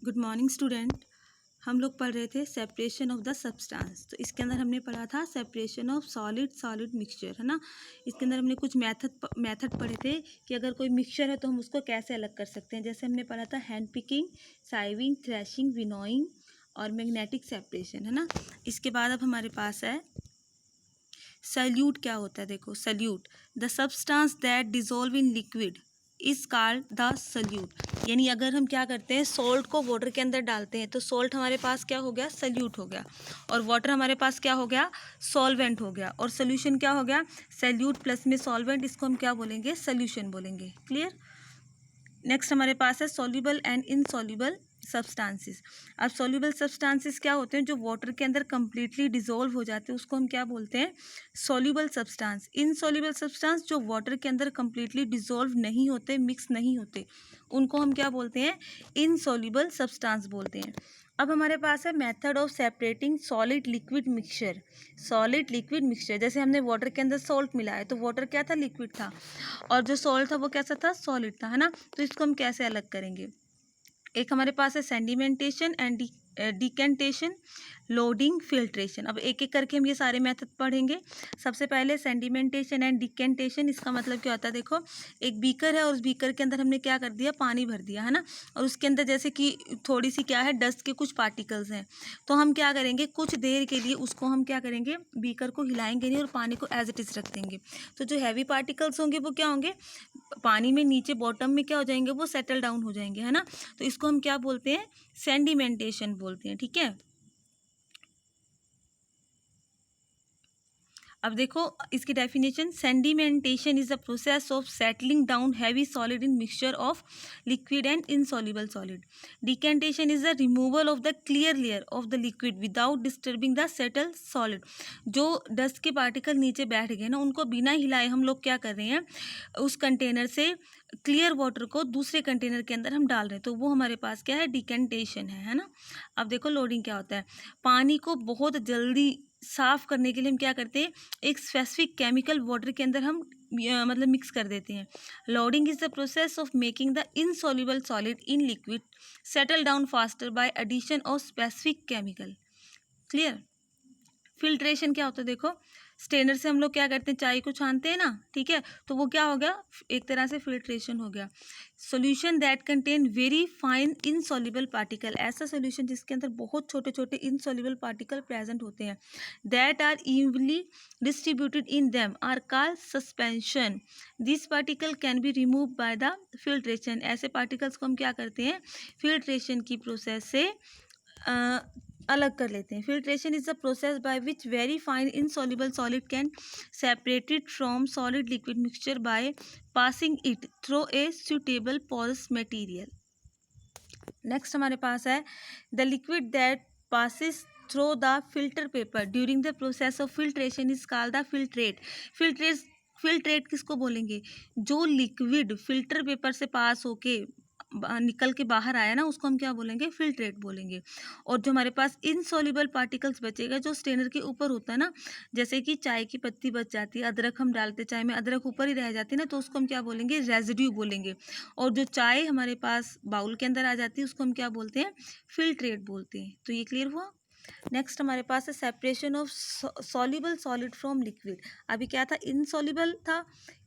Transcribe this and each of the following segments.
Good morning student. हम लोग पढ़ रहे थे सेपरेशन ऑफ द सब्सटेंस। तो इसके अंदर हमने पढ़ा था separation of solid solid mixture, है ना। इसके अंदर हमने कुछ मेथड पढ़े थे कि अगर कोई मिक्सचर है तो हम उसको कैसे अलग कर सकते हैं। जैसे हमने पढ़ा था हैंड पिकिंग, साइविंग, थ्रेशिंग, विनोइंग और मैग्नेटिक सेपरेशन, है ना। इसके बाद अब हमारे पास है सल्यूट। क्या होता है देखो, solute the substance that dissolve in liquid is called the solute. यानी अगर हम क्या करते हैं, सॉल्ट को वाटर के अंदर डालते हैं तो सॉल्ट हमारे पास क्या हो गया, सल्यूट हो गया। और वाटर हमारे पास क्या हो गया, सॉल्वेंट हो गया। और सोल्यूशन क्या हो गया, सल्यूट प्लस में सॉल्वेंट, इसको हम क्या बोलेंगे, सॉल्यूशन बोलेंगे। क्लियर। नेक्स्ट हमारे पास है सॉल्युबल एंड इनसॉल्युबल सब्सटेंसेस। अब सॉल्युबल सब्सटेंसेस क्या होते हैं, जो वाटर के अंदर कंप्लीटली डिसॉल्व हो जाते हैं, उसको हम क्या बोलते हैं, सॉल्युबल सब्सटेंस। इनसॉल्युबल सब्सटेंस जो वाटर के अंदर कंप्लीटली डिसॉल्व नहीं होते, मिक्स नहीं होते, उनको हम क्या बोलते हैं, इनसॉल्युबल सब्सटेंस बोलते हैं। अब हमारे पास है method of separating solid liquid mixture. Solid liquid mixture, जैसे हमने वाटर के अंदर सॉल्ट मिलाया तो वाटर क्या था, लिक्विड था, और जो सॉल्ट था वो कैसा था, सॉलिड था, है ना। तो इसको हम कैसे अलग करेंगे। एक हमारे पास है sedimentation and decantation, loading, filtration. अब एक एक करके हम ये सारे मेथड पढ़ेंगे। सबसे पहले सेडिमेंटेशन एंड डिकेंटेशन। इसका मतलब क्या होता है, देखो एक बीकर है और उस बीकर के अंदर हमने क्या कर दिया, पानी भर दिया, है ना। और उसके अंदर जैसे कि थोड़ी सी क्या है, डस्ट के कुछ पार्टिकल्स हैं, तो हम क्या करेंगे, कुछ देर के लिए उसको हम क्या करेंगे, बीकर को हिलाएंगे नहीं और पानी को एज इट इज रख देंगे। तो जो हैवी पार्टिकल्स होंगे वो क्या होंगे, पानी में नीचे बॉटम में क्या हो जाएंगे, वो सेटल डाउन हो जाएंगे, है ना। तो इसको हम क्या बोलते हैं, सेडिमेंटेशन बोलते हैं। ठीक है। अब देखो इसकी definition, sedimentation is the process of settling down heavy solid in mixture of liquid and insoluble solid. Decantation is the removal of the clear layer of the liquid without disturbing the settle solid. जो dust के particle नीचे बैठ गए ना, उनको बिना हिलाए हम लोग क्या कर रहे हैं, उस कंटेनर से क्लियर वाटर को दूसरे कंटेनर के अंदर हम डाल रहे हैं, तो वो हमारे पास क्या है, डिकेंटेशन है ना। अब देखो लोडिंग क्या होता है, पानी को बहुत जल्दी साफ करने के लिए हम क्या करते हैं, एक स्पेसिफिक केमिकल वाटर के अंदर हम मतलब मिक्स कर देते हैं। Loading is the process of making the insoluble solid in liquid settle down faster by addition of specific chemical. Clear. Filtration क्या होता है, देखो स्टेनर से हम लोग क्या करते हैं, चाय को छानते हैं ना, ठीक है, तो वो क्या हो गया, एक तरह से फिल्ट्रेशन हो गया। Solution that contain very fine insoluble particle, ऐसा सॉल्यूशन जिसके अंदर बहुत छोटे छोटे इनसॉल्युबल पार्टिकल प्रेजेंट होते हैं, that are evenly distributed in them are called suspension. This particle can be remove by the filtration. ऐसे पार्टिकल्स को हम क्या करते हैं, फिल्ट्रेशन की प्रोसेस से अलग कर लेते हैं। Filtration is the process by which very fine insoluble solid can separated from solid liquid mixture by passing it through a suitable porous material. Next हमारे पास है the liquid that passes through the filter paper during the process of filtration is called the filtrate. Filtrate किसको बोलेंगे, जो liquid filter paper से पास होके निकल के बाहर आया ना, उसको हम क्या बोलेंगे, फिल्ट्रेट बोलेंगे। और जो हमारे पास इनसॉल्युबल पार्टिकल्स बचेगा, जो स्टेनर के ऊपर होता है ना, जैसे कि चाय की पत्ती बच जाती है, अदरक हम डालते चाय में, अदरक ऊपर ही रह जाती है ना, तो उसको हम क्या बोलेंगे, रेजिड्यू बोलेंगे। और जो चाय हमारे पास बाउल के अंदर आ जाती है, उसको हम क्या बोलते हैं, फिल्ट्रेट बोलते हैं। तो ये क्लियर हुआ। नेक्स्ट हमारे पास है separation of soluble solid from liquid. अभी क्या था, इनसॉल्युबल था,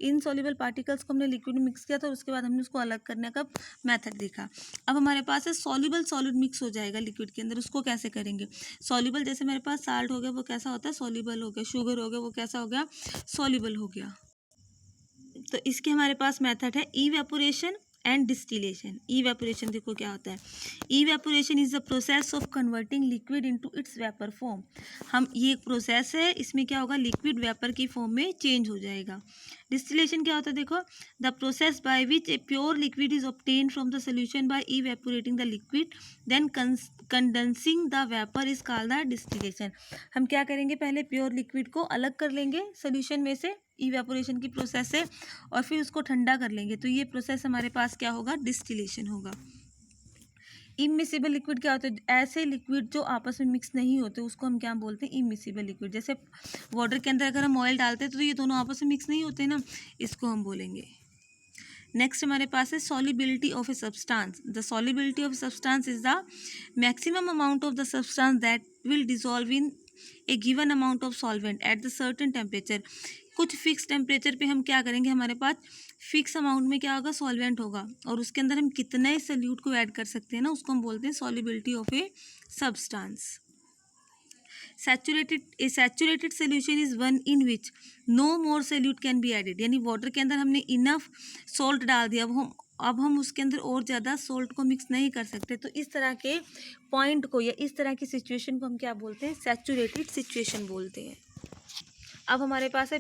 इनसॉल्युबल पार्टिकल्स को हमने लिक्विड में मिक्स किया था, उसके बाद हमने उसको अलग करने का मेथड देखा। अब हमारे पास है सॉल्युबल सॉलिड मिक्स हो जाएगा लिक्विड के अंदर, उसको कैसे करेंगे। सॉल्युबल जैसे मेरे पास साल्ट हो गया, वो कैसा होता है, सॉल्युबल हो गया। शुगर हो गया, वो कैसा हो गया, सॉल्युबल हो गया। तो इसके हमारे पास मेथड है इवेपोरेशन एंड डिस्टिलेशन। इवेपोरेशन देखो क्या होता है, evaporation is the process of converting liquid into its vapour form. हम ये एक प्रोसेस है, इसमें क्या होगा, लिक्विड वेपर की फॉर्म में चेंज हो जाएगा। डिस्टिलेशन क्या होता है, देखो the process by which a pure liquid is obtain from the solution by evaporating the liquid then condensing the vapour is called the distillation. हम क्या करेंगे, पहले प्योर लिक्विड को अलग कर लेंगे सोल्यूशन में से इवेपोरेशन की प्रोसेस से, और फिर उसको ठंडा कर लेंगे, तो ये प्रोसेस हमारे पास क्या होगा, डिस्टिलेशन होगा। इमिसिबल लिक्विड क्या होता है, ऐसे लिक्विड जो आपस में मिक्स नहीं होते, उसको हम क्या बोलते हैं, इमिसिबल लिक्विड। जैसे वाटर के अंदर अगर हम ऑयल डालते हैं तो ये दोनों आपस में मिक्स नहीं होते ना, इसको हम बोलेंगे। नेक्स्ट हमारे पास है solubility of a substance. The solubility of substance is the maximum amount of the substance that will dissolve in A given amount of solvent at the certain temperature. कुछ फिक्स टेम्परेचर पे हम क्या करेंगे, हमारे पास fix amount में क्या होगा, solvent होगा, और उसके अंदर हम कितने सल्यूट को ऐड कर सकते हैं ना, उसको हम बोलते हैं solubility of a substance. Saturated solution is one in which no more solute can be added. यानी वाटर के अंदर हमने इनफ सॉल्ट डाल दिया, अब हम उसके अंदर और ज़्यादा सॉल्ट को मिक्स नहीं कर सकते. तो इस तरह के पॉइंट को या इस तरह की सिचुएशन को हम क्या बोलते हैं, सैचुरेटेड सिचुएशन बोलते हैं. अब हमारे पास है